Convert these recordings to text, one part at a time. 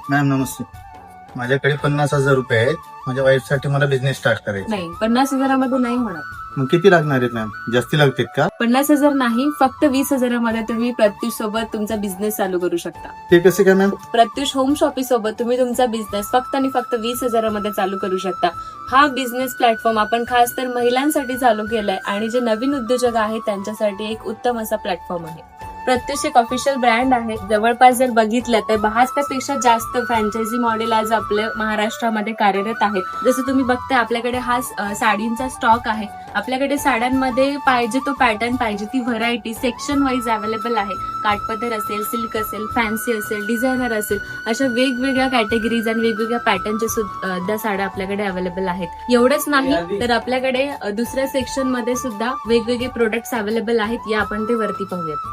Ma'am नमस्ते. माझ्याकडे 50,000 रुपये आहेत. माझ्या वाईफसाठी मला बिझनेस स्टार्ट करायचा. नाही, 50,000 नाही होणार. मग किती लागणार आहेत मॅम? जास्ती लागतील का? 50,000 नाही, फक्त 20,000 तुम्ही प्रत्युष सोबत तुमचा बिझनेस चालू करू शकता. ते कसे काय मॅम? प्रत्युष होम शॉपिंग सोबत तुम्ही तुमचा बिझनेस फक्त आणि फक्त 20,000 चालू करू शकता. हा बिझनेस प्लॅटफॉर्म आपण खास तर महिलांसाठी चालू केलाय आणि जे नवीन उद्योजक आहेत त्यांच्यासाठी एक उत्तम असा प्लॅटफॉर्म आहे. प्रत्युष एक ऑफिशियल ब्रँड आहे. जवळपास जर बघितलं तर 72 पेक्षा जास्त फ्रँचायझी मॉडेल आज आपल्या महाराष्ट्रामध्ये कार्यरत आहेत. जसं तुम्ही बघताय आपल्याकडे हा साडींचा स्टॉक आहे. आपल्याकडे साड्यांमध्ये पाहिजे तो पॅटर्न पाहिजे ती व्हरायटी सेक्शन वाईज अवेलेबल आहे. काठपदर असेल, सिल्क असेल, फॅन्सी असेल, डिझायनर असेल, अशा वेगवेगळ्या कॅटेगरीज आणि वेगवेगळ्या पॅटर्नच्या सुद्धा साड्या आपल्याकडे अवेलेबल आहेत. एवढंच नाही तर आपल्याकडे दुसऱ्या सेक्शन मध्ये सुद्धा वेगवेगळे प्रोडक्ट्स अवेलेबल आहेत. या आपण ते वरती पाहूयात.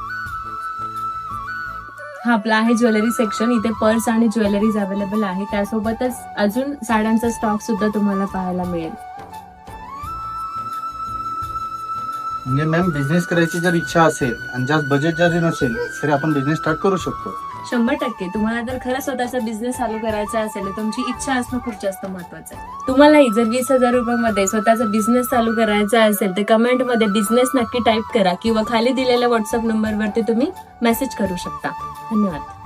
हा आपला आहे ज्वेलरी सेक्शन. इथे पर्स आणि ज्वेलरीज अवेलेबल आहे. त्यासोबतच अजून साड्यांचा स्टॉक सुद्धा तुम्हाला पाहायला मिळेल. म्हणजे मॅम बिझनेस करायची जर इच्छा असेल आणि जास्त बजेट जरी नसेल तरी आपण बिझनेस स्टार्ट करू शकतो. 100% तुम्हाला जर खरं स्वतःचा बिझनेस चालू करायचा असेल तर तुमची इच्छा असणं खूप जास्त महत्वाचं आहे. तुम्हालाही जर 20,000 रुपयामध्ये स्वतःचा बिझनेस चालू करायचा असेल तर कमेंटमध्ये बिझनेस नक्की टाईप करा किंवा खाली दिलेल्या व्हॉट्सअप नंबरवरती तुम्ही मेसेज करू शकता. धन्यवाद.